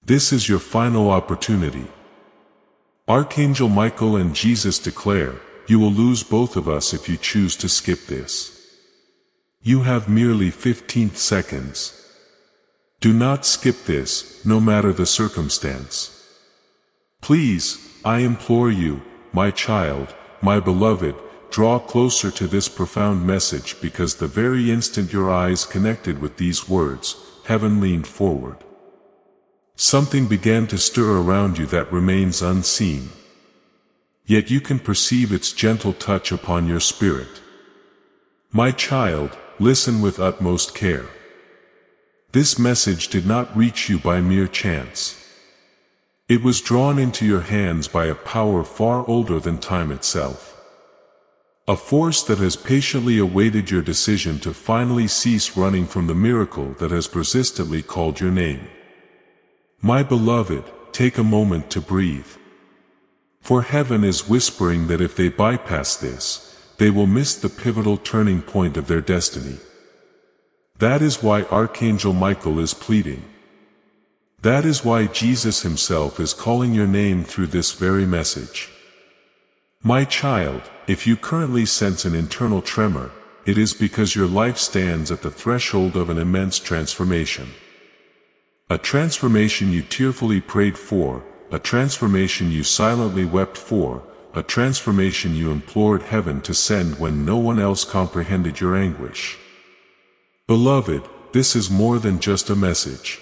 This is your final opportunity. Archangel Michael and Jesus declare, you will lose both of us if you choose to skip this. You have merely 15 seconds. Do not skip this, no matter the circumstance. Please, I implore you, my child, my beloved, draw closer to this profound message, because the very instant your eyes connected with these words, heaven leaned forward. Something began to stir around you that remains unseen. Yet you can perceive its gentle touch upon your spirit. My child, listen with utmost care. This message did not reach you by mere chance. It was drawn into your hands by a power far older than time itself. A force that has patiently awaited your decision to finally cease running from the miracle that has persistently called your name. My beloved, take a moment to breathe. For heaven is whispering that if they bypass this, they will miss the pivotal turning point of their destiny. That is why Archangel Michael is pleading. That is why Jesus himself is calling your name through this very message. My child, if you currently sense an internal tremor, it is because your life stands at the threshold of an immense transformation. A transformation you tearfully prayed for, a transformation you silently wept for, a transformation you implored heaven to send when no one else comprehended your anguish. Beloved, this is more than just a message.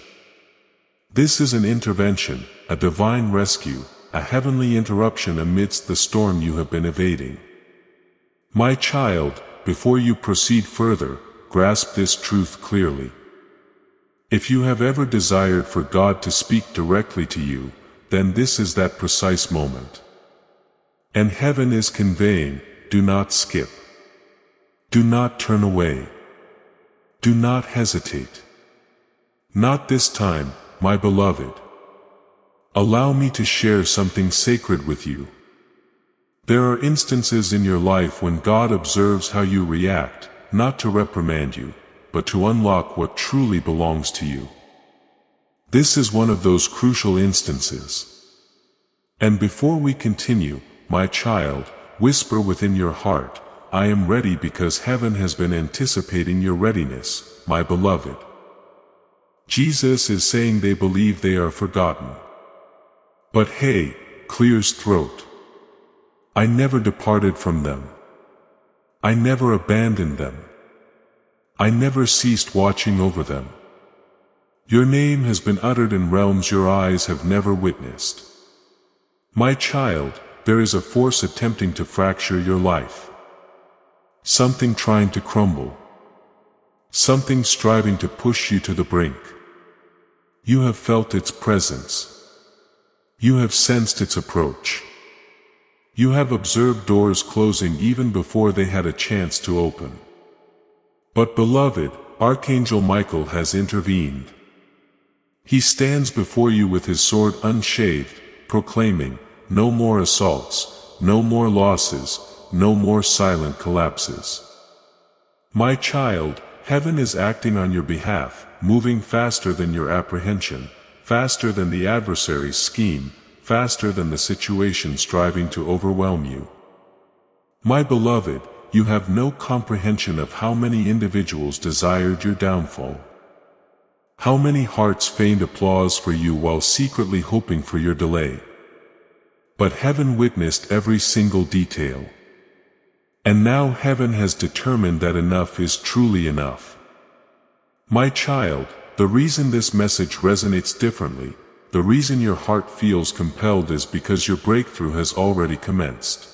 This is an intervention, a divine rescue, a heavenly interruption amidst the storm you have been evading. My child, before you proceed further, grasp this truth clearly. If you have ever desired for God to speak directly to you, then this is that precise moment. And heaven is conveying, do not skip. Do not turn away. Do not hesitate. Not this time, my beloved. Allow me to share something sacred with you. There are instances in your life when God observes how you react, not to reprimand you, but to unlock what truly belongs to you. This is one of those crucial instances. And before we continue, my child, whisper within your heart, I am ready, because heaven has been anticipating your readiness, my beloved. Jesus is saying they believe they are forgotten. But hey, clears throat. I never departed from them. I never abandoned them. I never ceased watching over them. Your name has been uttered in realms your eyes have never witnessed. My child, there is a force attempting to fracture your life. Something trying to crumble. Something striving to push you to the brink. You have felt its presence. You have sensed its approach. You have observed doors closing even before they had a chance to open. But beloved, Archangel Michael has intervened. He stands before you with his sword unshaved, proclaiming, no more assaults, no more losses, no more silent collapses. My child, heaven is acting on your behalf, moving faster than your apprehension, faster than the adversary's scheme, faster than the situation striving to overwhelm you. My beloved, you have no comprehension of how many individuals desired your downfall. How many hearts feigned applause for you while secretly hoping for your delay. But heaven witnessed every single detail. And now heaven has determined that enough is truly enough. My child, the reason this message resonates differently, the reason your heart feels compelled is because your breakthrough has already commenced.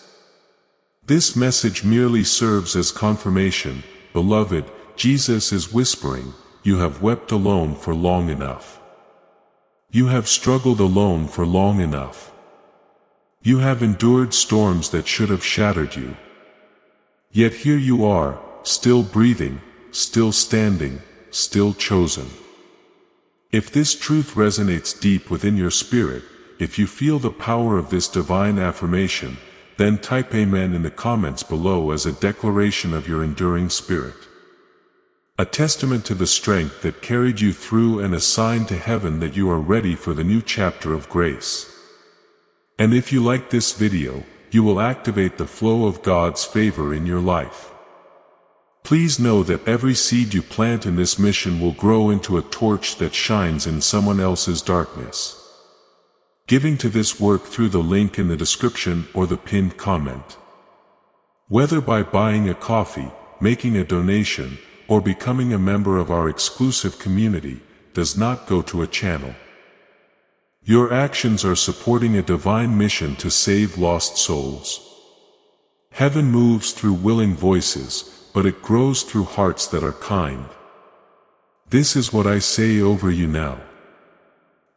This message merely serves as confirmation, beloved, Jesus is whispering, you have wept alone for long enough. You have struggled alone for long enough. You have endured storms that should have shattered you. Yet here you are, still breathing, still standing, still chosen. If this truth resonates deep within your spirit, if you feel the power of this divine affirmation, then type Amen in the comments below as a declaration of your enduring spirit. A testament to the strength that carried you through and a sign to heaven that you are ready for the new chapter of grace. And if you like this video, you will activate the flow of God's favor in your life. Please know that every seed you plant in this mission will grow into a torch that shines in someone else's darkness. Giving to this work through the link in the description or the pinned comment. Whether by buying a coffee, making a donation, or becoming a member of our exclusive community, does not go to a channel. Your actions are supporting a divine mission to save lost souls. Heaven moves through willing voices, but it grows through hearts that are kind. This is what I say over you now.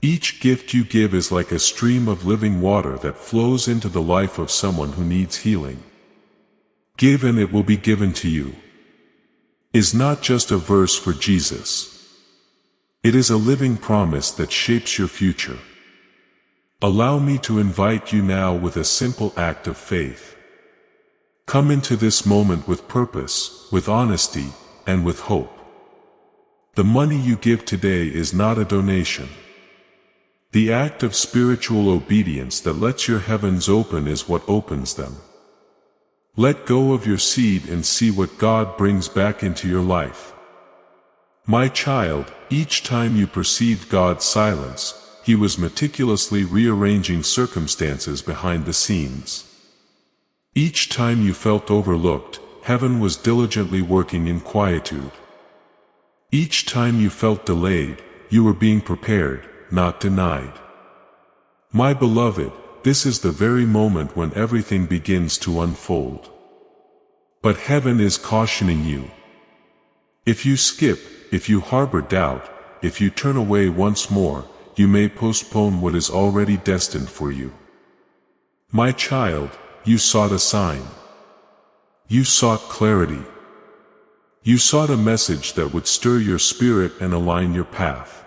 Each gift you give is like a stream of living water that flows into the life of someone who needs healing. Give and it will be given to you is not just a verse for Jesus. It is a living promise that shapes your future. Allow me to invite you now with a simple act of faith. Come into this moment with purpose, with honesty, and with hope. The money you give today is not a donation. The act of spiritual obedience that lets your heavens open is what opens them. Let go of your seed and see what God brings back into your life. My child, each time you perceived God's silence, He was meticulously rearranging circumstances behind the scenes. Each time you felt overlooked, heaven was diligently working in quietude. Each time you felt delayed, you were being prepared, not denied. My beloved, this is the very moment when everything begins to unfold. But heaven is cautioning you. If you skip, if you harbor doubt, if you turn away once more, you may postpone what is already destined for you. My child, you sought a sign. You sought clarity. You sought a message that would stir your spirit and align your path.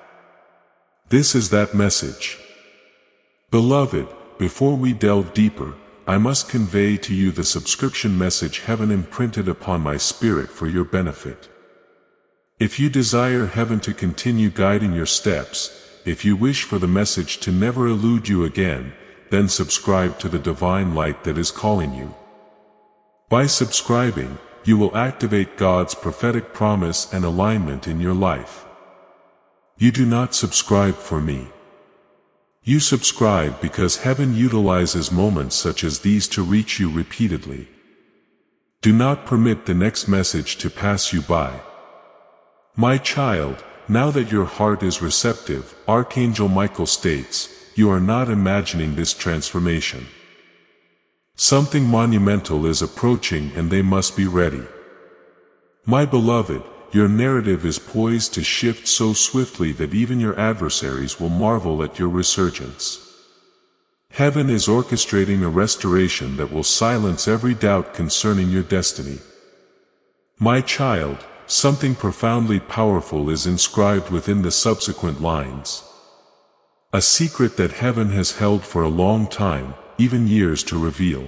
This is that message. Beloved, before we delve deeper, I must convey to you the subscription message heaven imprinted upon my spirit for your benefit. If you desire heaven to continue guiding your steps, if you wish for the message to never elude you again, then subscribe to the divine light that is calling you. By subscribing, you will activate God's prophetic promise and alignment in your life. You do not subscribe for me. You subscribe because heaven utilizes moments such as these to reach you repeatedly. Do not permit the next message to pass you by. My child, now that your heart is receptive, Archangel Michael states, you are not imagining this transformation. Something monumental is approaching and they must be ready. My beloved, your narrative is poised to shift so swiftly that even your adversaries will marvel at your resurgence. Heaven is orchestrating a restoration that will silence every doubt concerning your destiny. My child, something profoundly powerful is inscribed within the subsequent lines. A secret that heaven has held for a long time, even years to reveal.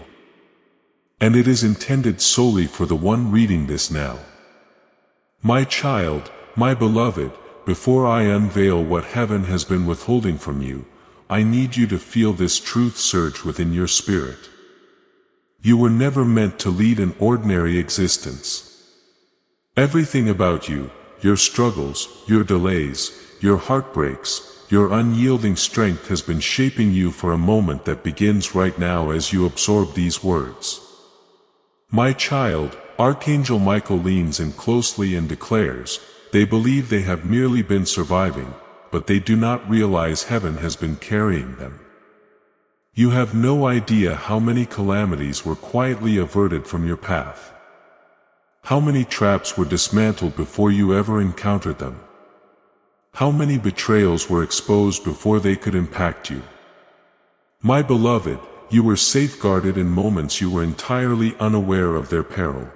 And it is intended solely for the one reading this now. My child, my beloved, before I unveil what heaven has been withholding from you, I need you to feel this truth surge within your spirit. You were never meant to lead an ordinary existence. Everything about you, your struggles, your delays, your heartbreaks, your unyielding strength has been shaping you for a moment that begins right now as you absorb these words. My child, Archangel Michael leans in closely and declares, they believe they have merely been surviving, but they do not realize heaven has been carrying them. You have no idea how many calamities were quietly averted from your path. How many traps were dismantled before you ever encountered them. How many betrayals were exposed before they could impact you. My beloved, you were safeguarded in moments you were entirely unaware of their peril.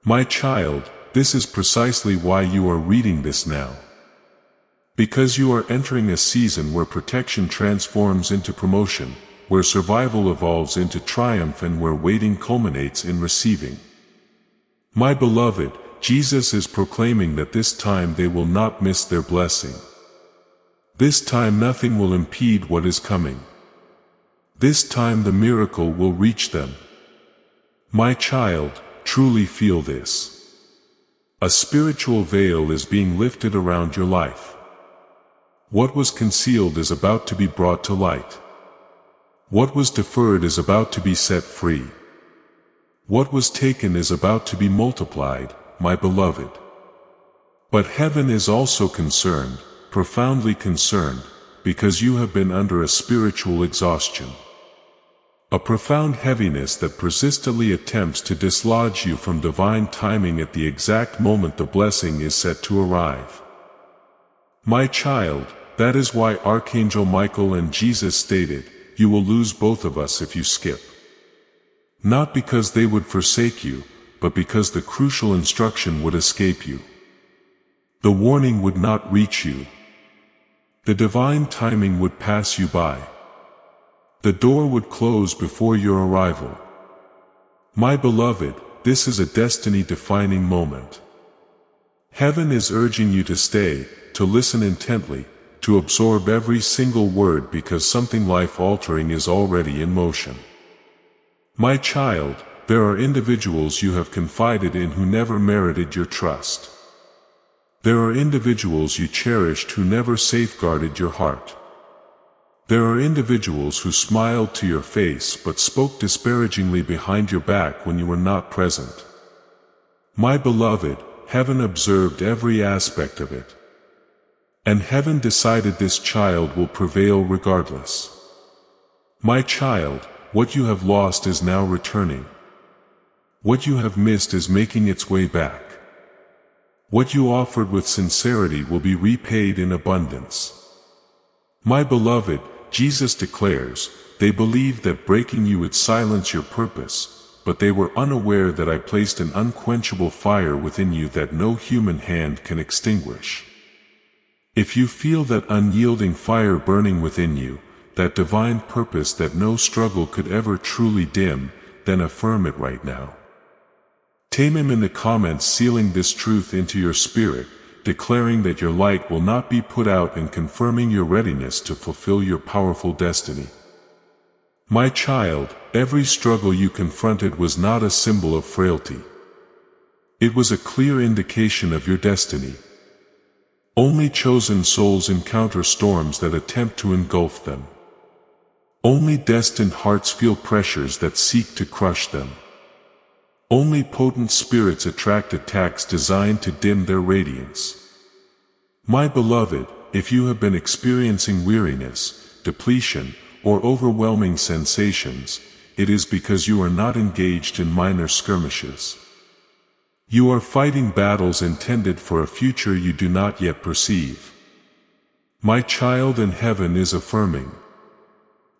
My child, this is precisely why you are reading this now. Because you are entering a season where protection transforms into promotion, where survival evolves into triumph and where waiting culminates in receiving. My beloved, Jesus is proclaiming that this time they will not miss their blessing. This time nothing will impede what is coming. This time the miracle will reach them. My child, truly feel this. A spiritual veil is being lifted around your life. What was concealed is about to be brought to light. What was deferred is about to be set free. What was taken is about to be multiplied, my beloved. But heaven is also concerned, profoundly concerned, because you have been under a spiritual exhaustion. A profound heaviness that persistently attempts to dislodge you from divine timing at the exact moment the blessing is set to arrive. My child, that is why Archangel Michael and Jesus stated, "You will lose both of us if you skip." Not because they would forsake you, but because the crucial instruction would escape you. The warning would not reach you. The divine timing would pass you by. The door would close before your arrival. My beloved, this is a destiny-defining moment. Heaven is urging you to stay, to listen intently, to absorb every single word because something life-altering is already in motion. My child, there are individuals you have confided in who never merited your trust. There are individuals you cherished who never safeguarded your heart. There are individuals who smiled to your face but spoke disparagingly behind your back when you were not present. My beloved, heaven observed every aspect of it. And heaven decided this child will prevail regardless. My child, what you have lost is now returning. What you have missed is making its way back. What you offered with sincerity will be repaid in abundance. My beloved, Jesus declares, they believed that breaking you would silence your purpose, but they were unaware that I placed an unquenchable fire within you that no human hand can extinguish. If you feel that unyielding fire burning within you, that divine purpose that no struggle could ever truly dim, then affirm it right now. Tame him in the comments, sealing this truth into your spirit, declaring that your light will not be put out and confirming your readiness to fulfill your powerful destiny. My child, every struggle you confronted was not a symbol of frailty. It was a clear indication of your destiny. Only chosen souls encounter storms that attempt to engulf them. Only destined hearts feel pressures that seek to crush them. Only potent spirits attract attacks designed to dim their radiance. My beloved, if you have been experiencing weariness, depletion, or overwhelming sensations, it is because you are not engaged in minor skirmishes. You are fighting battles intended for a future you do not yet perceive. My child, in heaven is affirming.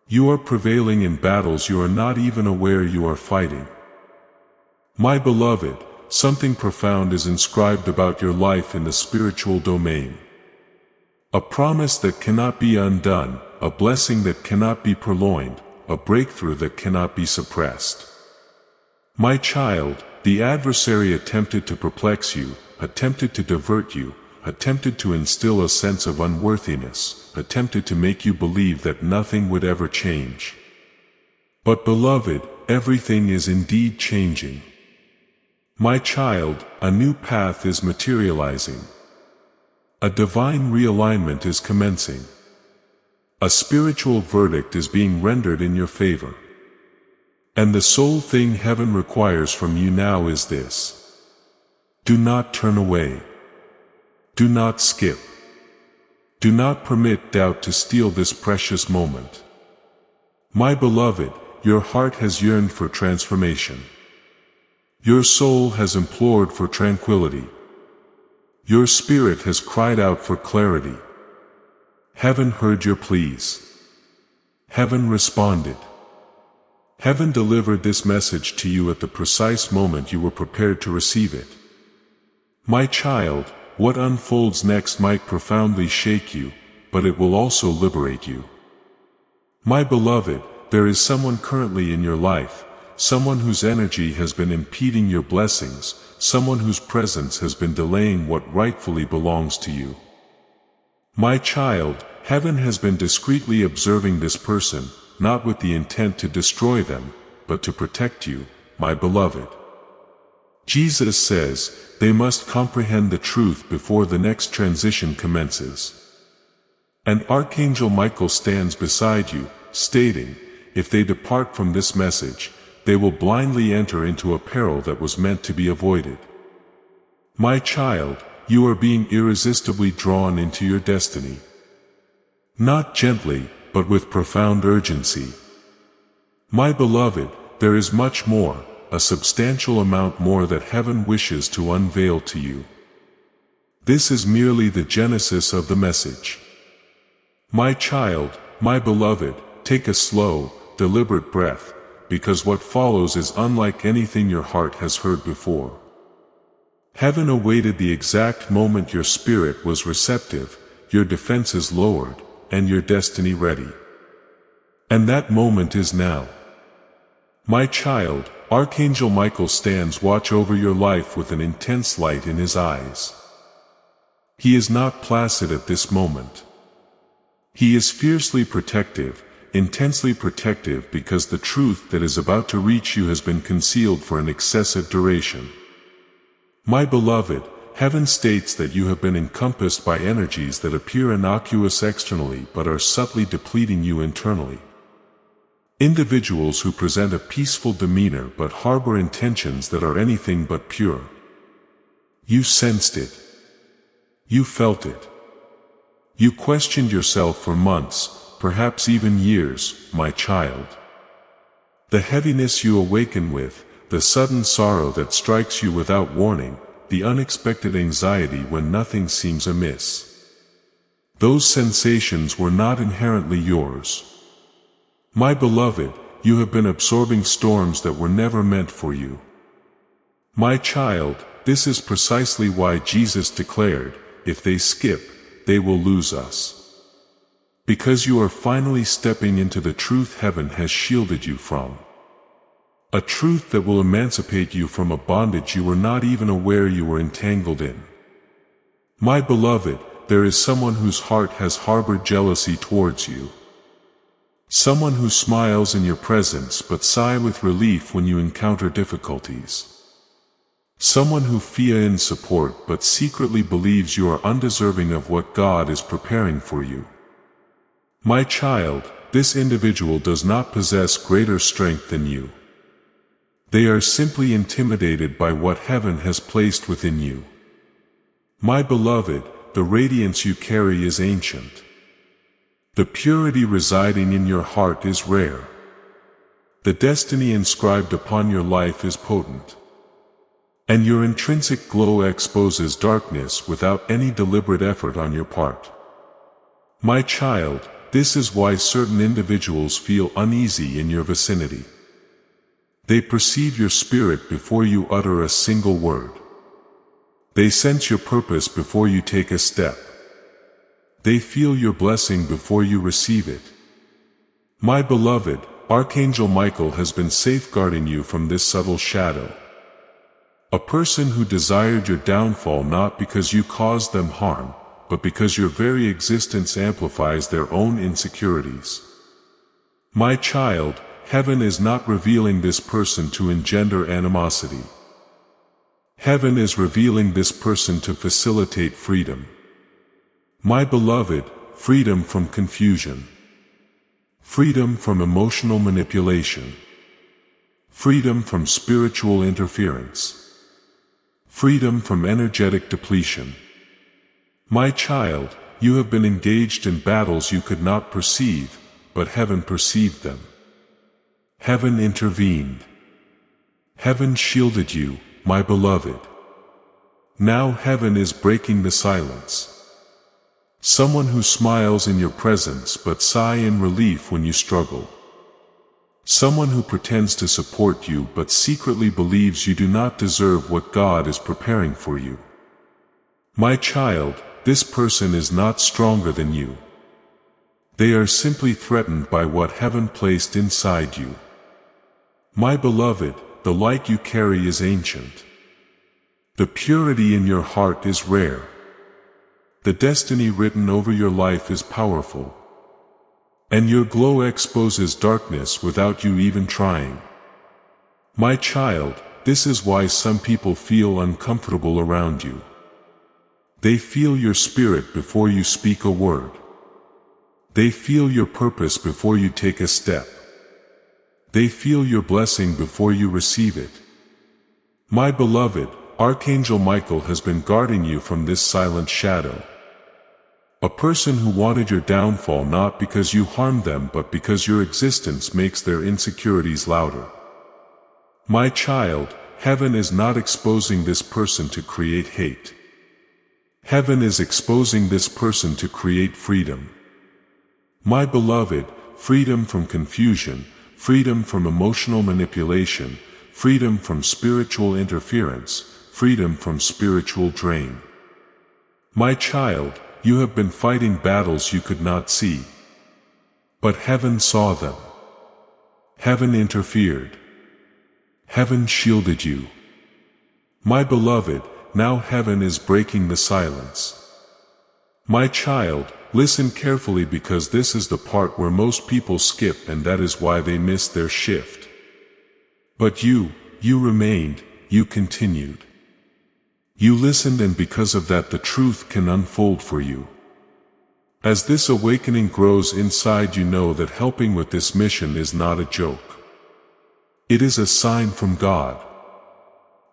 You are prevailing in battles you are not even aware you are fighting. My beloved, something profound is inscribed about your life in the spiritual domain. A promise that cannot be undone, a blessing that cannot be purloined, a breakthrough that cannot be suppressed. My child, the adversary attempted to perplex you, attempted to divert you, attempted to instill a sense of unworthiness, attempted to make you believe that nothing would ever change. But beloved, everything is indeed changing. My child, a new path is materializing. A divine realignment is commencing. A spiritual verdict is being rendered in your favor. And the sole thing heaven requires from you now is this. Do not turn away. Do not skip. Do not permit doubt to steal this precious moment. My beloved, your heart has yearned for transformation. Your soul has implored for tranquility. Your spirit has cried out for clarity. Heaven heard your pleas. Heaven responded. Heaven delivered this message to you at the precise moment you were prepared to receive it. My child, what unfolds next might profoundly shake you, but it will also liberate you. My beloved, there is someone currently in your life, someone whose energy has been impeding your blessings, someone whose presence has been delaying what rightfully belongs to you. My child, heaven has been discreetly observing this person, not with the intent to destroy them, but to protect you, my beloved. Jesus says, they must comprehend the truth before the next transition commences. And Archangel Michael stands beside you, stating, if they depart from this message, they will blindly enter into a peril that was meant to be avoided. My child, you are being irresistibly drawn into your destiny. Not gently, but with profound urgency. My beloved, there is much more, a substantial amount more that heaven wishes to unveil to you. This is merely the genesis of the message. My child, my beloved, take a slow, deliberate breath, because what follows is unlike anything your heart has heard before. Heaven awaited the exact moment your spirit was receptive, your defenses lowered, and your destiny ready. And that moment is now. My child, Archangel Michael stands watch over your life with an intense light in his eyes. He is not placid at this moment. He is fiercely protective, intensely protective, because the truth that is about to reach you has been concealed for an excessive duration. My beloved, heaven states that you have been encompassed by energies that appear innocuous externally but are subtly depleting you internally. Individuals who present a peaceful demeanor but harbor intentions that are anything but pure. You sensed it. You felt it. You questioned yourself for months, perhaps even years, my child. The heaviness you awaken with, the sudden sorrow that strikes you without warning, the unexpected anxiety when nothing seems amiss. Those sensations were not inherently yours. My beloved, you have been absorbing storms that were never meant for you. My child, this is precisely why Jesus declared, if they skip, they will lose us. Because you are finally stepping into the truth heaven has shielded you from. A truth that will emancipate you from a bondage you were not even aware you were entangled in. My beloved, there is someone whose heart has harbored jealousy towards you. Someone who smiles in your presence but sigh with relief when you encounter difficulties. Someone who fears in support but secretly believes you are undeserving of what God is preparing for you. My child, this individual does not possess greater strength than you. They are simply intimidated by what heaven has placed within you. My beloved, the radiance you carry is ancient. The purity residing in your heart is rare. The destiny inscribed upon your life is potent. And your intrinsic glow exposes darkness without any deliberate effort on your part. My child, this is why certain individuals feel uneasy in your vicinity. They perceive your spirit before you utter a single word. They sense your purpose before you take a step. They feel your blessing before you receive it. My beloved, Archangel Michael has been safeguarding you from this subtle shadow. A person who desired your downfall not because you caused them harm, but because your very existence amplifies their own insecurities. My child, heaven is not revealing this person to engender animosity. Heaven is revealing this person to facilitate freedom. My beloved, freedom from confusion. Freedom from emotional manipulation. Freedom from spiritual interference. Freedom from energetic depletion. My child, you have been engaged in battles you could not perceive, but heaven perceived them. Heaven intervened. Heaven shielded you, my beloved. Now heaven is breaking the silence. Someone who smiles in your presence but sigh in relief when you struggle. Someone who pretends to support you but secretly believes you do not deserve what God is preparing for you. My child, this person is not stronger than you. They are simply threatened by what heaven placed inside you. My beloved, the light you carry is ancient. The purity in your heart is rare. The destiny written over your life is powerful. And your glow exposes darkness without you even trying. My child, this is why some people feel uncomfortable around you. They feel your spirit before you speak a word. They feel your purpose before you take a step. They feel your blessing before you receive it. My beloved, Archangel Michael has been guarding you from this silent shadow. A person who wanted your downfall not because you harmed them but because your existence makes their insecurities louder. My child, heaven is not exposing this person to create hate. Heaven is exposing this person to create freedom. My beloved, freedom from confusion, freedom from emotional manipulation, freedom from spiritual interference, freedom from spiritual drain. My child, you have been fighting battles you could not see. But heaven saw them. Heaven interfered. Heaven shielded you. My beloved, now heaven is breaking the silence. My child, listen carefully because this is the part where most people skip and that is why they miss their shift. But you remained, you continued. You listened and because of that the truth can unfold for you. As this awakening grows inside you know that helping with this mission is not a joke. It is a sign from God.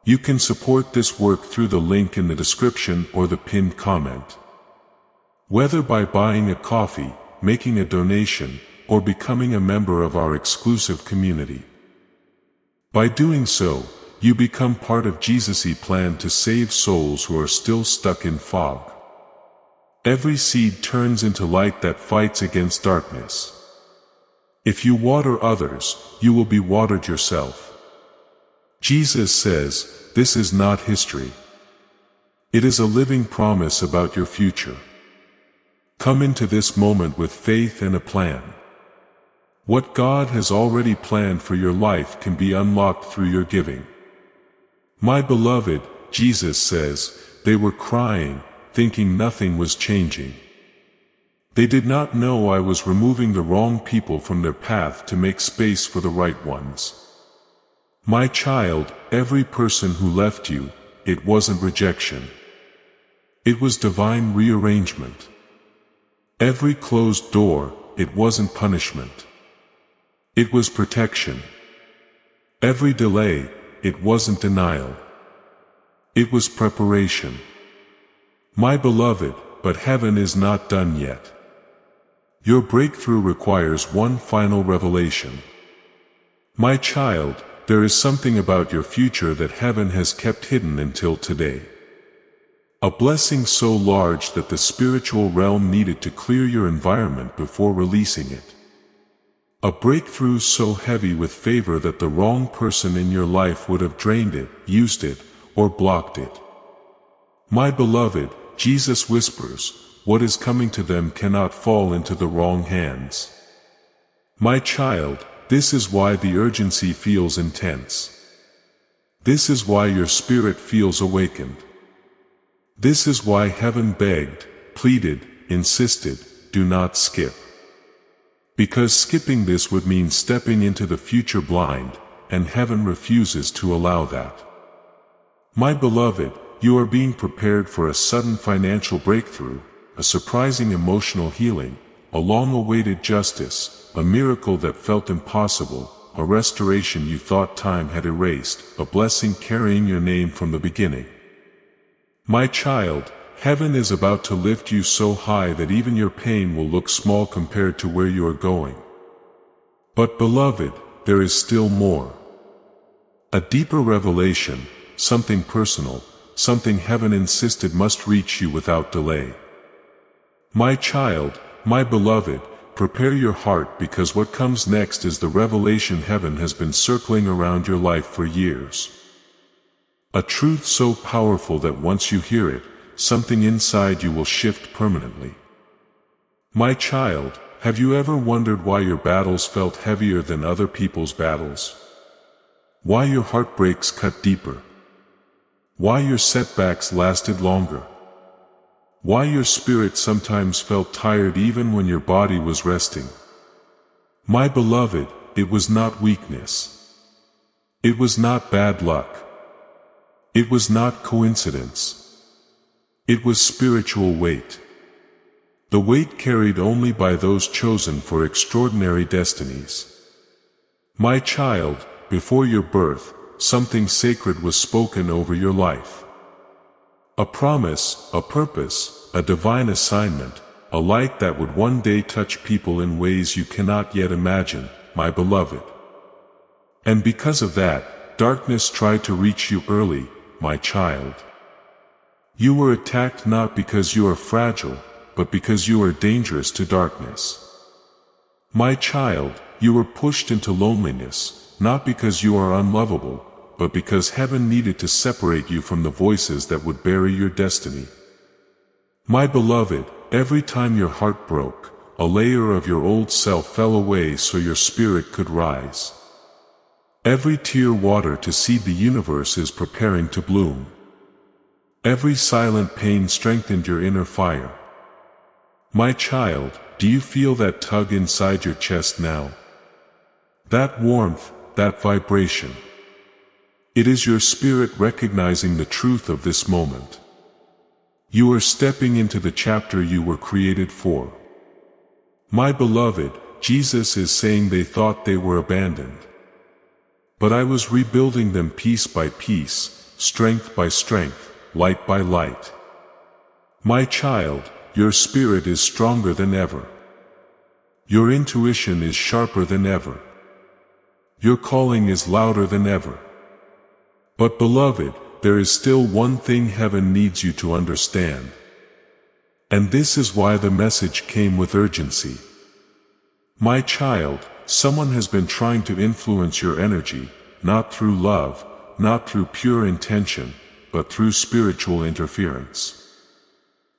You can support this work through the link in the description or the pinned comment. Whether by buying a coffee, making a donation, or becoming a member of our exclusive community. By doing so, you become part of Jesus' plan to save souls who are still stuck in fog. Every seed turns into light that fights against darkness. If you water others, you will be watered yourself. Jesus says, this is not history. It is a living promise about your future. Come into this moment with faith and a plan. What God has already planned for your life can be unlocked through your giving. My beloved, Jesus says, they were crying, thinking nothing was changing. They did not know I was removing the wrong people from their path to make space for the right ones. My child, every person who left you, it wasn't rejection. It was divine rearrangement. Every closed door, it wasn't punishment. It was protection. Every delay, it wasn't denial. It was preparation. My beloved, but heaven is not done yet. Your breakthrough requires one final revelation. My child, there is something about your future that heaven has kept hidden until today. A blessing so large that the spiritual realm needed to clear your environment before releasing it. A breakthrough so heavy with favor that the wrong person in your life would have drained it, used it, or blocked it. My beloved, Jesus whispers, what is coming to them cannot fall into the wrong hands. My child, this is why the urgency feels intense. This is why your spirit feels awakened. This is why heaven begged, pleaded, insisted, do not skip. Because skipping this would mean stepping into the future blind, and heaven refuses to allow that. My beloved, you are being prepared for a sudden financial breakthrough, a surprising emotional healing, a long-awaited justice, a miracle that felt impossible, a restoration you thought time had erased, a blessing carrying your name from the beginning. My child, heaven is about to lift you so high that even your pain will look small compared to where you are going. But beloved, there is still more. A deeper revelation, something personal, something heaven insisted must reach you without delay. My child, my beloved, prepare your heart because what comes next is the revelation heaven has been circling around your life for years. A truth so powerful that once you hear it, something inside you will shift permanently. My child, have you ever wondered why your battles felt heavier than other people's battles? Why your heartbreaks cut deeper? Why your setbacks lasted longer. Why your spirit sometimes felt tired even when your body was resting. My beloved, it was not weakness. It was not bad luck. It was not coincidence. It was spiritual weight. The weight carried only by those chosen for extraordinary destinies. My child, before your birth, something sacred was spoken over your life. A promise, a purpose, a divine assignment, a light that would one day touch people in ways you cannot yet imagine, my beloved. And because of that, darkness tried to reach you early, my child. You were attacked not because you are fragile, but because you are dangerous to darkness. My child, you were pushed into loneliness, not because you are unlovable, but because heaven needed to separate you from the voices that would bury your destiny. My beloved, every time your heart broke, a layer of your old self fell away so your spirit could rise. Every tear watered to seed the universe is preparing to bloom. Every silent pain strengthened your inner fire. My child, do you feel that tug inside your chest now? That warmth, that vibration. It is your spirit recognizing the truth of this moment. You are stepping into the chapter you were created for. My beloved, Jesus is saying they thought they were abandoned. But I was rebuilding them piece by piece, strength by strength, light by light. My child, your spirit is stronger than ever. Your intuition is sharper than ever. Your calling is louder than ever. But beloved, there is still one thing heaven needs you to understand. And this is why the message came with urgency. My child, someone has been trying to influence your energy, not through love, not through pure intention, but through spiritual interference.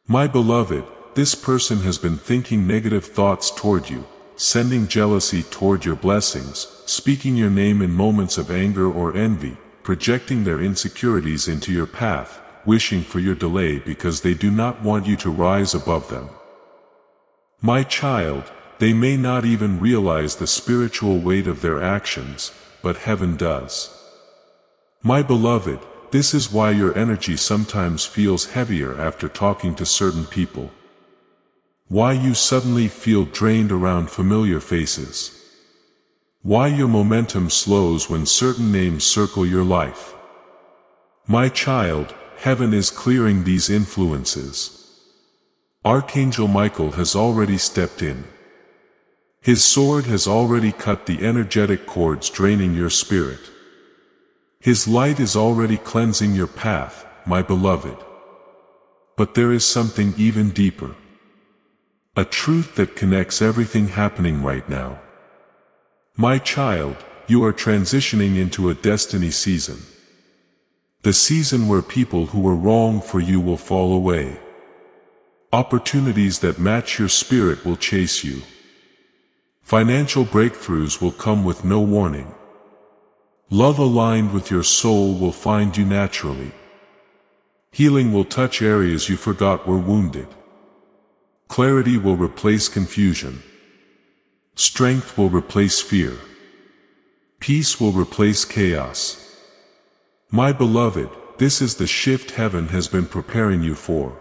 My beloved, this person has been thinking negative thoughts toward you, sending jealousy toward your blessings, speaking your name in moments of anger or envy, projecting their insecurities into your path, wishing for your delay because they do not want you to rise above them. My child, they may not even realize the spiritual weight of their actions, but heaven does. My beloved, this is why your energy sometimes feels heavier after talking to certain people. Why you suddenly feel drained around familiar faces. Why your momentum slows when certain names circle your life. My child, heaven is clearing these influences. Archangel Michael has already stepped in. His sword has already cut the energetic cords draining your spirit. His light is already cleansing your path, my beloved. But there is something even deeper. A truth that connects everything happening right now. My child, you are transitioning into a destiny season. The season where people who were wrong for you will fall away. Opportunities that match your spirit will chase you. Financial breakthroughs will come with no warning. Love aligned with your soul will find you naturally. Healing will touch areas you forgot were wounded. Clarity will replace confusion. Strength will replace fear. Peace will replace chaos. My beloved, this is the shift heaven has been preparing you for.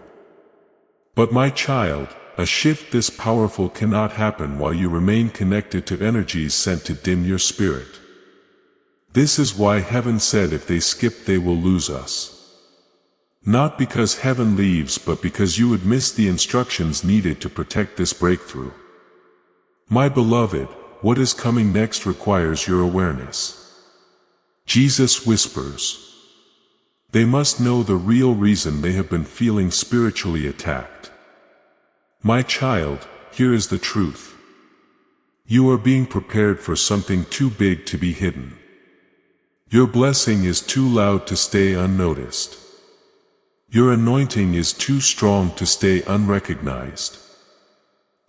But my child, a shift this powerful cannot happen while you remain connected to energies sent to dim your spirit. This is why heaven said if they skip they will lose us. Not because heaven leaves but because you would miss the instructions needed to protect this breakthrough. My beloved, what is coming next requires your awareness. Jesus whispers. They must know the real reason they have been feeling spiritually attacked. My child, here is the truth. You are being prepared for something too big to be hidden. Your blessing is too loud to stay unnoticed. Your anointing is too strong to stay unrecognized.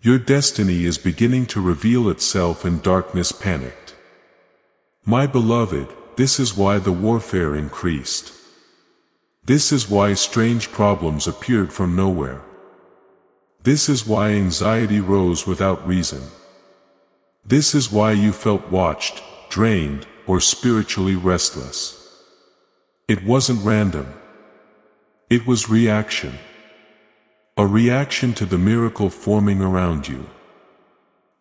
Your destiny is beginning to reveal itself and darkness panicked. My beloved, this is why the warfare increased. This is why strange problems appeared from nowhere. This is why anxiety rose without reason. This is why you felt watched, drained, or spiritually restless. It wasn't random. It was reaction. A reaction to the miracle forming around you.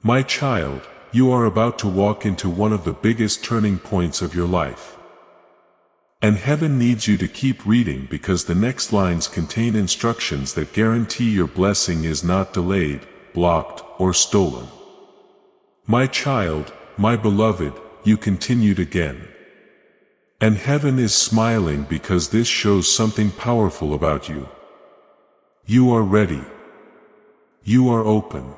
My child, you are about to walk into one of the biggest turning points of your life. And heaven needs you to keep reading because the next lines contain instructions that guarantee your blessing is not delayed, blocked, or stolen. My child, my beloved, you continued again. And heaven is smiling because this shows something powerful about you. You are ready. You are open.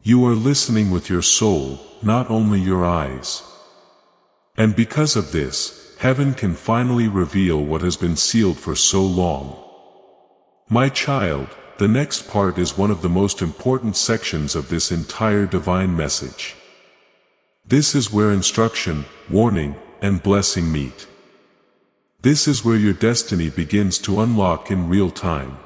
You are listening with your soul, not only your eyes. And because of this, heaven can finally reveal what has been sealed for so long. My child, the next part is one of the most important sections of this entire divine message. This is where instruction, warning, and blessing meet. This is where your destiny begins to unlock in real time.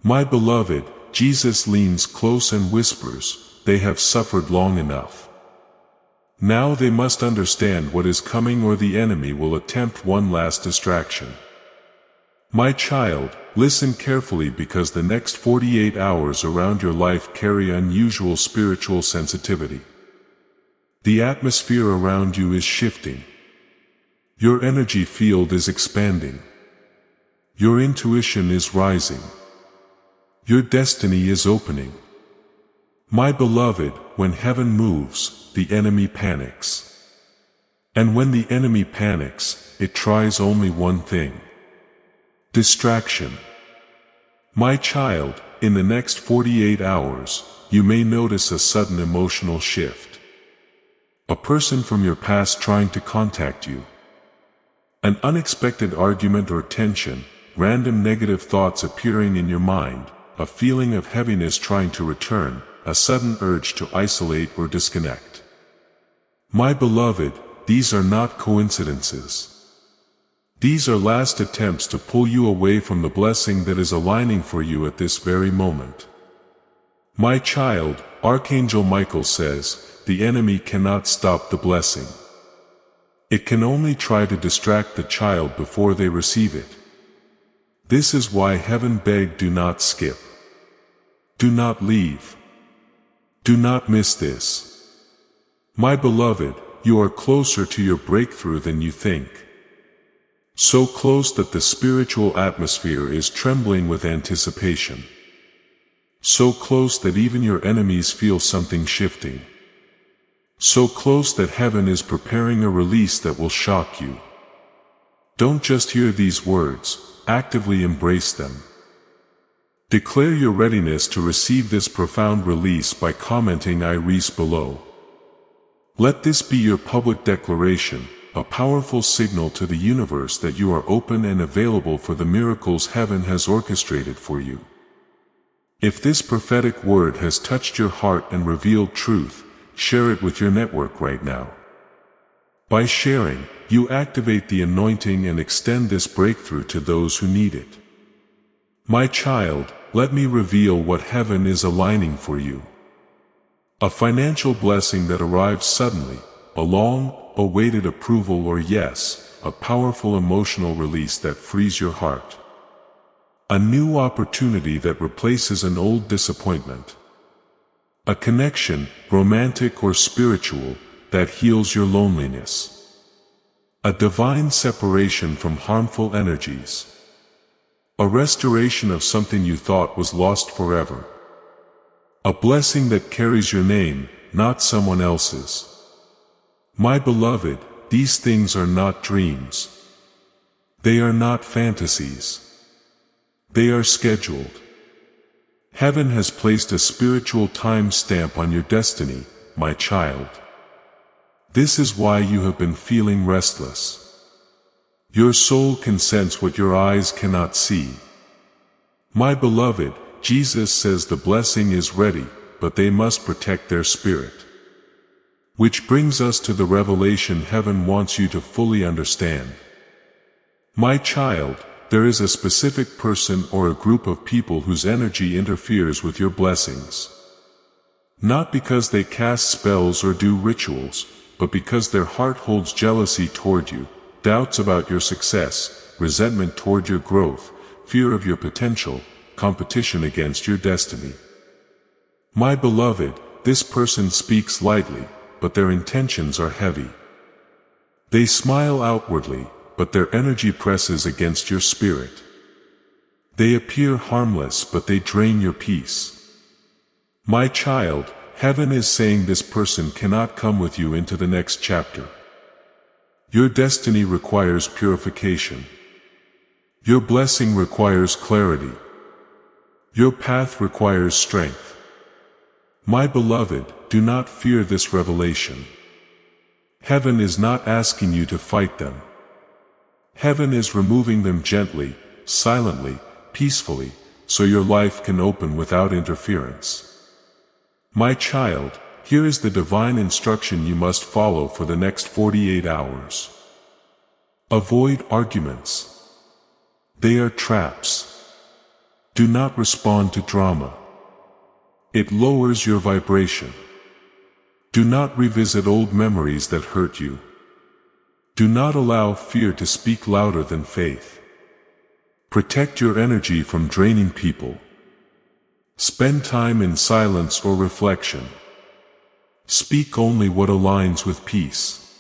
My beloved, Jesus leans close and whispers, they have suffered long enough. Now they must understand what is coming or the enemy will attempt one last distraction. My child, listen carefully because the next 48 hours around your life carry unusual spiritual sensitivity. The atmosphere around you is shifting. Your energy field is expanding. Your intuition is rising. Your destiny is opening. My beloved, when heaven moves, the enemy panics. And when the enemy panics, it tries only one thing. Distraction. My child, in the next 48 hours, you may notice a sudden emotional shift. A person from your past trying to contact you. An unexpected argument or tension, random negative thoughts appearing in your mind, a feeling of heaviness trying to return, a sudden urge to isolate or disconnect. My beloved, these are not coincidences. These are last attempts to pull you away from the blessing that is aligning for you at this very moment. My child, Archangel Michael says, the enemy cannot stop the blessing. It can only try to distract the child before they receive it. This is why heaven begged, do not skip. Do not leave. Do not miss this. My beloved, you are closer to your breakthrough than you think. So close that the spiritual atmosphere is trembling with anticipation. So close that even your enemies feel something shifting. So close that heaven is preparing a release that will shock you. Don't just hear these words, actively embrace them. Declare your readiness to receive this profound release by commenting "I release" below. Let this be your public declaration, a powerful signal to the universe that you are open and available for the miracles heaven has orchestrated for you. If this prophetic word has touched your heart and revealed truth, share it with your network right now. By sharing, you activate the anointing and extend this breakthrough to those who need it. My child, let me reveal what heaven is aligning for you. A financial blessing that arrives suddenly, a long-awaited approval or yes, a powerful emotional release that frees your heart. A new opportunity that replaces an old disappointment. A connection, romantic or spiritual, that heals your loneliness. A divine separation from harmful energies. A restoration of something you thought was lost forever. A blessing that carries your name, not someone else's. My beloved, these things are not dreams. They are not fantasies. They are scheduled. Heaven has placed a spiritual time stamp on your destiny, my child. This is why you have been feeling restless. Your soul can sense what your eyes cannot see. My beloved, Jesus says the blessing is ready, but they must protect their spirit. Which brings us to the revelation heaven wants you to fully understand. My child, there is a specific person or a group of people whose energy interferes with your blessings. Not because they cast spells or do rituals, but because their heart holds jealousy toward you, doubts about your success, resentment toward your growth, fear of your potential, competition against your destiny. My beloved, this person speaks lightly, but their intentions are heavy. They smile outwardly, but their energy presses against your spirit. They appear harmless, but they drain your peace. My child, heaven is saying this person cannot come with you into the next chapter. Your destiny requires purification. Your blessing requires clarity. Your path requires strength. My beloved, do not fear this revelation. Heaven is not asking you to fight them. Heaven is removing them gently, silently, peacefully, so your life can open without interference. My child, here is the divine instruction you must follow for the next 48 hours. Avoid arguments. They are traps. Do not respond to drama. It lowers your vibration. Do not revisit old memories that hurt you. Do not allow fear to speak louder than faith. Protect your energy from draining people. Spend time in silence or reflection. Speak only what aligns with peace.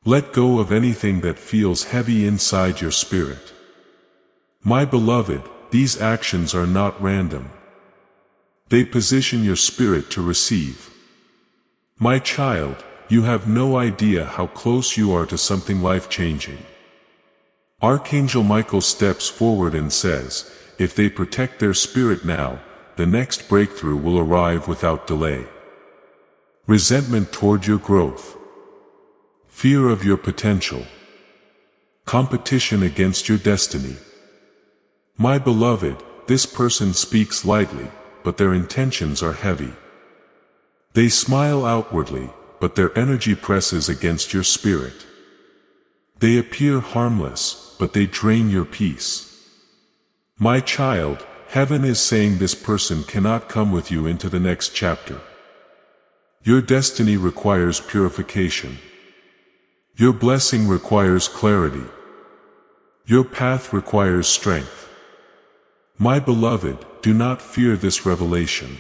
Let go of anything that feels heavy inside your spirit. My beloved, these actions are not random. They position your spirit to receive. My child, you have no idea how close you are to something life-changing. Archangel Michael steps forward and says, if they protect their spirit now, the next breakthrough will arrive without delay. Resentment toward your growth. Fear of your potential. Competition against your destiny. My beloved, this person speaks lightly, but their intentions are heavy. They smile outwardly, but their energy presses against your spirit. They appear harmless, but they drain your peace. My child, heaven is saying this person cannot come with you into the next chapter. Your destiny requires purification. Your blessing requires clarity. Your path requires strength. My beloved, do not fear this revelation.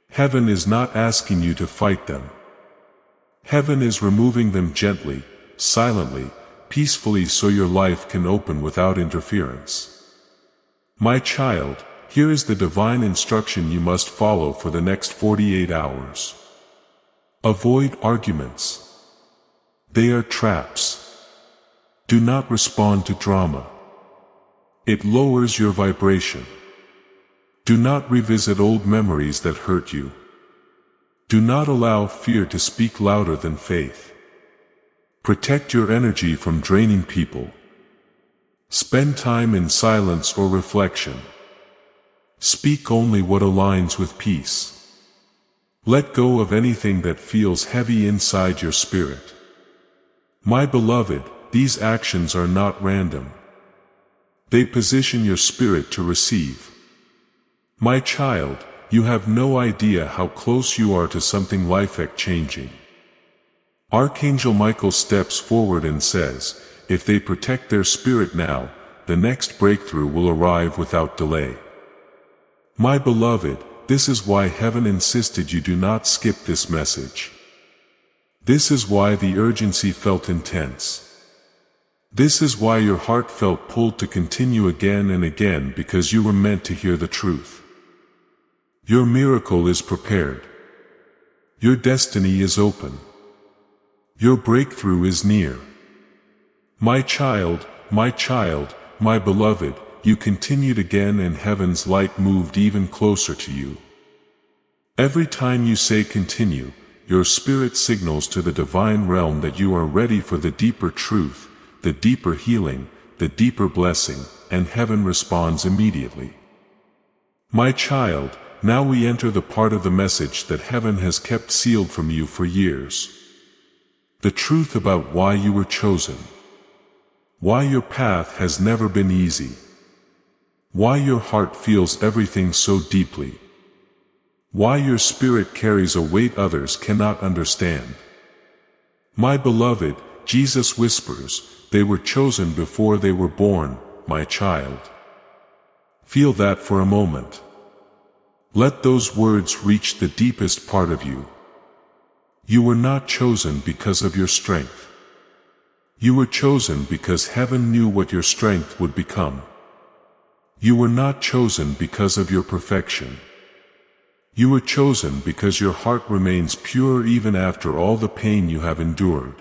Heaven is not asking you to fight them. Heaven is removing them gently, silently, peacefully so your life can open without interference. My child, here is the divine instruction you must follow for the next 48 hours. Avoid arguments. They are traps. Do not respond to drama. It lowers your vibration. Do not revisit old memories that hurt you. Do not allow fear to speak louder than faith. Protect your energy from draining people. Spend time in silence or reflection. Speak only what aligns with peace. Let go of anything that feels heavy inside your spirit. My beloved, these actions are not random. They position your spirit to receive. My child, you have no idea how close you are to something life-changing. Archangel Michael steps forward and says, if they protect their spirit now, the next breakthrough will arrive without delay. My beloved, this is why heaven insisted you do not skip this message. This is why the urgency felt intense. This is why your heart felt pulled to continue again and again, because you were meant to hear the truth. Your miracle is prepared. Your destiny is open. Your breakthrough is near. My child, my beloved, you continued again and heaven's light moved even closer to you. Every time you say continue, your spirit signals to the divine realm that you are ready for the deeper truth, the deeper healing, the deeper blessing, and heaven responds immediately. My child, now we enter the part of the message that heaven has kept sealed from you for years. The truth about why you were chosen. Why your path has never been easy. Why your heart feels everything so deeply. Why your spirit carries a weight others cannot understand. My beloved, Jesus whispers, they were chosen before they were born, my child. Feel that for a moment. Let those words reach the deepest part of you. You were not chosen because of your strength. You were chosen because heaven knew what your strength would become. You were not chosen because of your perfection. You were chosen because your heart remains pure even after all the pain you have endured.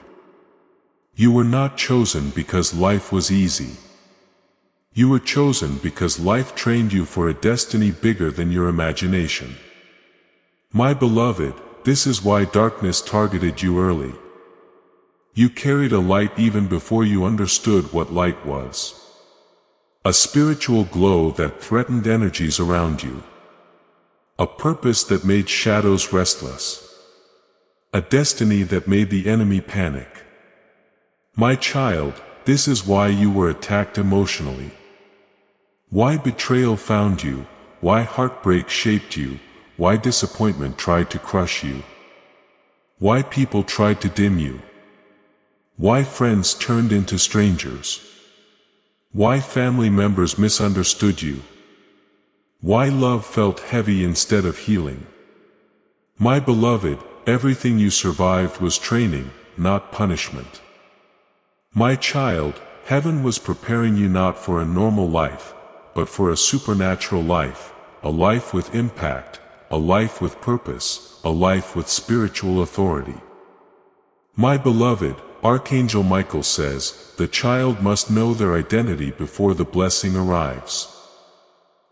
You were not chosen because life was easy. You were chosen because life trained you for a destiny bigger than your imagination. My beloved, this is why darkness targeted you early. You carried a light even before you understood what light was. A spiritual glow that threatened energies around you. A purpose that made shadows restless. A destiny that made the enemy panic. My child, this is why you were attacked emotionally. Why betrayal found you, why heartbreak shaped you, why disappointment tried to crush you. Why people tried to dim you. Why friends turned into strangers. Why family members misunderstood you. Why love felt heavy instead of healing. My beloved, everything you survived was training, not punishment. My child, heaven was preparing you not for a normal life, but for a supernatural life, a life with impact, a life with purpose, a life with spiritual authority. My beloved, Archangel Michael says, the child must know their identity before the blessing arrives.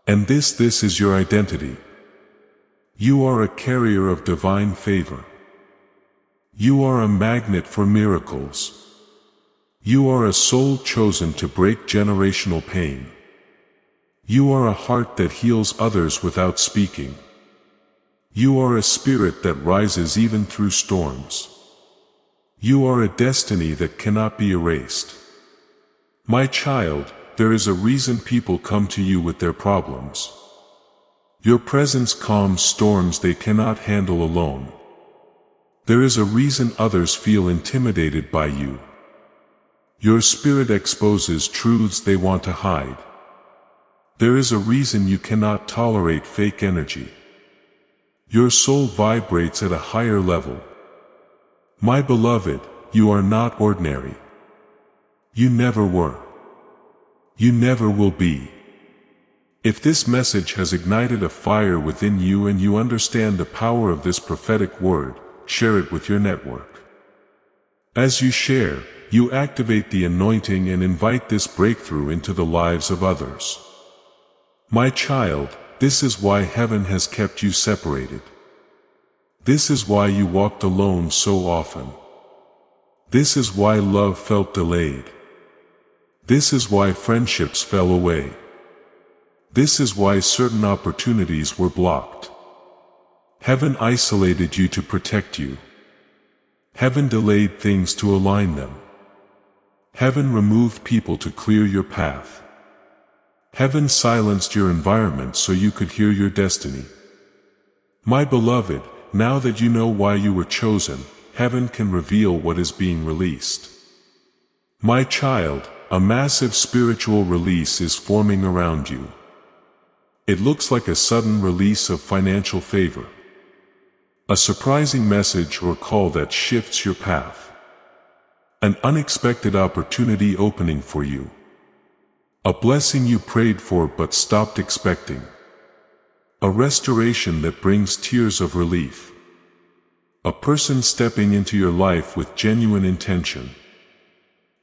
And this is your identity. You are a carrier of divine favor. You are a magnet for miracles. You are a soul chosen to break generational pain. You are a heart that heals others without speaking. You are a spirit that rises even through storms. You are a destiny that cannot be erased. My child, there is a reason people come to you with their problems. Your presence calms storms they cannot handle alone. There is a reason others feel intimidated by you. Your spirit exposes truths they want to hide. There is a reason you cannot tolerate fake energy. Your soul vibrates at a higher level. My beloved, you are not ordinary. You never were. You never will be. If this message has ignited a fire within you and you understand the power of this prophetic word, share it with your network. As you share, you activate the anointing and invite this breakthrough into the lives of others. My child, this is why heaven has kept you separated. This is why you walked alone so often. This is why love felt delayed. This is why friendships fell away. This is why certain opportunities were blocked. Heaven isolated you to protect you. Heaven delayed things to align them. Heaven removed people to clear your path. Heaven silenced your environment so you could hear your destiny. My beloved, now that you know why you were chosen, heaven can reveal what is being released. My child, a massive spiritual release is forming around you. It looks like a sudden release of financial favor. A surprising message or call that shifts your path. An unexpected opportunity opening for you. A blessing you prayed for but stopped expecting. A restoration that brings tears of relief. A person stepping into your life with genuine intention.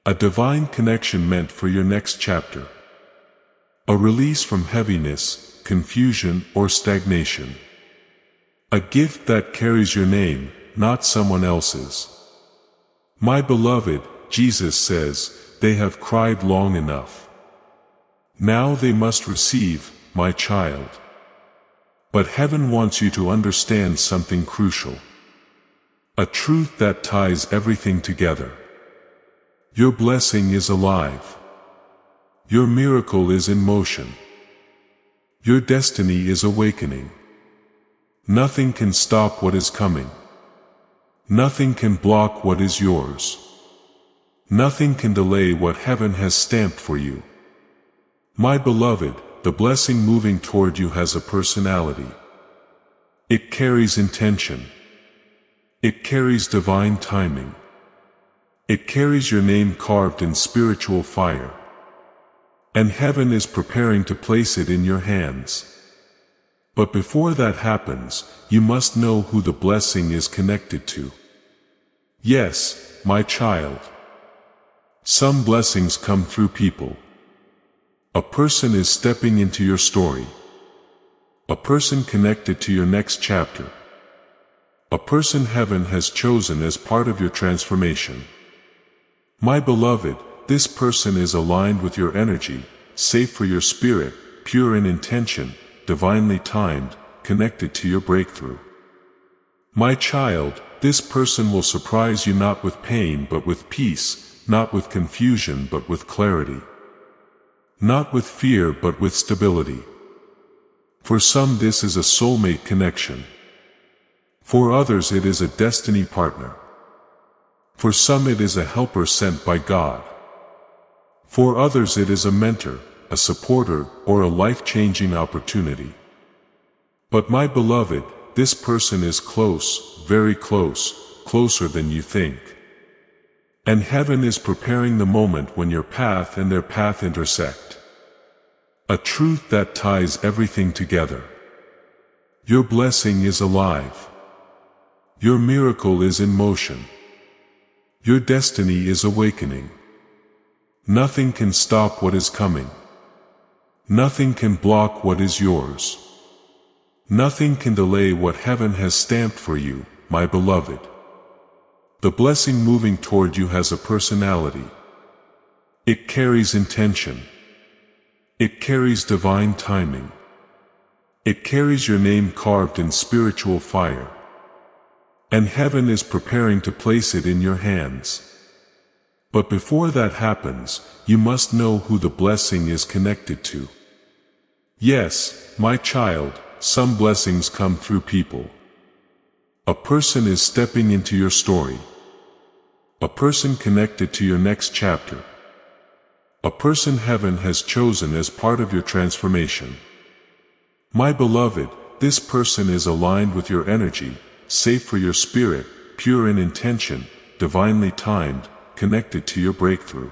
A divine connection meant for your next chapter. A release from heaviness, confusion, or stagnation. A gift that carries your name, not someone else's. My beloved, Jesus says, they have cried long enough. Now they must receive, my child. But heaven wants you to understand something crucial. A truth that ties everything together. Your blessing is alive. Your miracle is in motion. Your destiny is awakening. Nothing can stop what is coming. Nothing can block what is yours. Nothing can delay what heaven has stamped for you. My beloved, the blessing moving toward you has a personality. It carries intention. It carries divine timing. It carries your name carved in spiritual fire. And heaven is preparing to place it in your hands. But before that happens, you must know who the blessing is connected to. Yes, my child. Some blessings come through people. A person is stepping into your story. A person connected to your next chapter. A person heaven has chosen as part of your transformation. My beloved, this person is aligned with your energy, safe for your spirit, pure in intention, divinely timed, connected to your breakthrough. My child, this person will surprise you not with pain but with peace, not with confusion but with clarity. Not with fear but with stability. For some this is a soulmate connection. For others it is a destiny partner. For some it is a helper sent by God. For others it is a mentor, a supporter, or a life-changing opportunity. But my beloved, this person is close, very close, closer than you think. And heaven is preparing the moment when your path and their path intersect. A truth that ties everything together. Your blessing is alive. Your miracle is in motion. Your destiny is awakening. Nothing can stop what is coming. Nothing can block what is yours. Nothing can delay what heaven has stamped for you, my beloved. The blessing moving toward you has a personality. It carries intention. It carries divine timing. It carries your name carved in spiritual fire. And heaven is preparing to place it in your hands. But before that happens, you must know who the blessing is connected to. Yes, my child, some blessings come through people. A person is stepping into your story. A person connected to your next chapter. A person heaven has chosen as part of your transformation. My beloved, this person is aligned with your energy, safe for your spirit, pure in intention, divinely timed, connected to your breakthrough.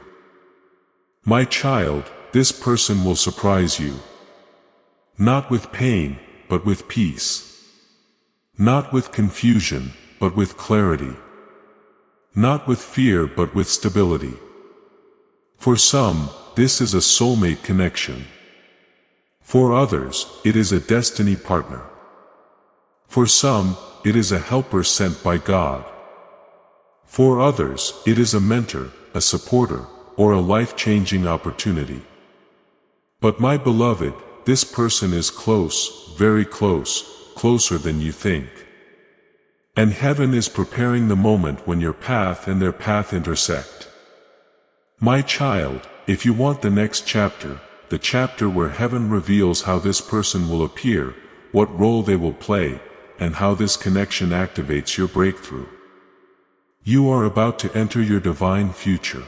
My child, this person will surprise you. Not with pain, but with peace. Not with confusion, but with clarity. Not with fear but with stability. For some, this is a soulmate connection. For others, it is a destiny partner. For some, it is a helper sent by God. For others, it is a mentor, a supporter, or a life-changing opportunity. But my beloved, this person is close, very close, closer than you think. And heaven is preparing the moment when your path and their path intersect. My child, if you want the next chapter, the chapter where heaven reveals how this person will appear, what role they will play, and how this connection activates your breakthrough. You are about to enter your divine future.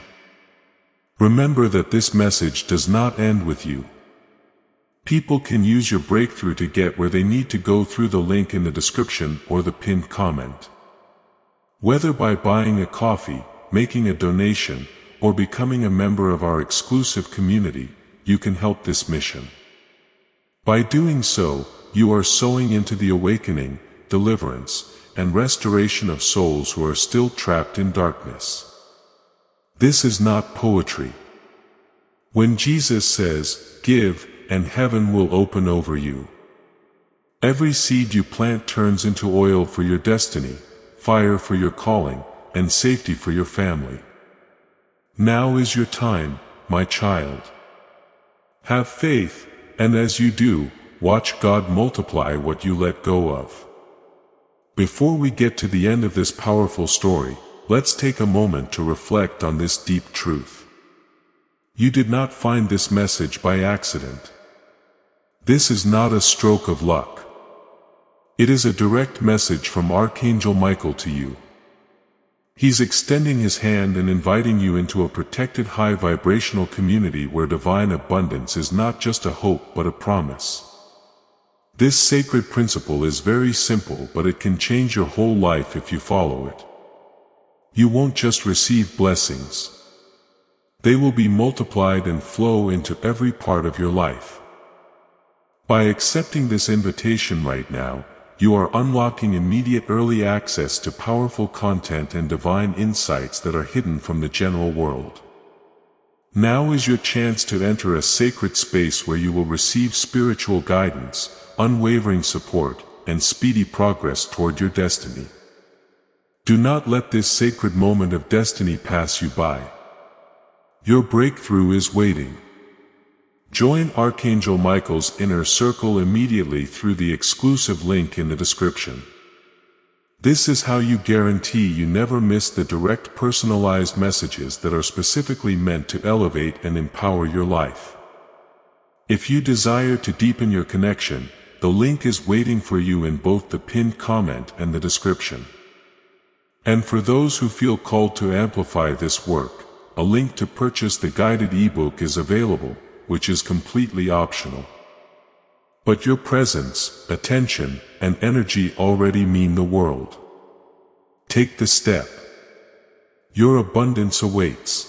Remember that this message does not end with you. People can use your breakthrough to get where they need to go through the link in the description or the pinned comment. Whether by buying a coffee, making a donation, or becoming a member of our exclusive community, you can help this mission. By doing so, you are sowing into the awakening, deliverance, and restoration of souls who are still trapped in darkness. This is not poetry. When Jesus says, "Give, and heaven will open over you," every seed you plant turns into oil for your destiny, fire for your calling, and safety for your family. Now is your time, my child. Have faith, and as you do, watch God multiply what you let go of. Before we get to the end of this powerful story, let's take a moment to reflect on this deep truth. You did not find this message by accident. This is not a stroke of luck. It is a direct message from Archangel Michael to you. He's extending his hand and inviting you into a protected high vibrational community where divine abundance is not just a hope but a promise. This sacred principle is very simple, but it can change your whole life if you follow it. You won't just receive blessings. They will be multiplied and flow into every part of your life. By accepting this invitation right now, you are unlocking immediate early access to powerful content and divine insights that are hidden from the general world. Now is your chance to enter a sacred space where you will receive spiritual guidance, unwavering support, and speedy progress toward your destiny. Do not let this sacred moment of destiny pass you by. Your breakthrough is waiting. Join Archangel Michael's inner circle immediately through the exclusive link in the description. This is how you guarantee you never miss the direct personalized messages that are specifically meant to elevate and empower your life. If you desire to deepen your connection, the link is waiting for you in both the pinned comment and the description. And for those who feel called to amplify this work, a link to purchase the guided ebook is available, which is completely optional. But your presence, attention, and energy already mean the world. Take the step. Your abundance awaits.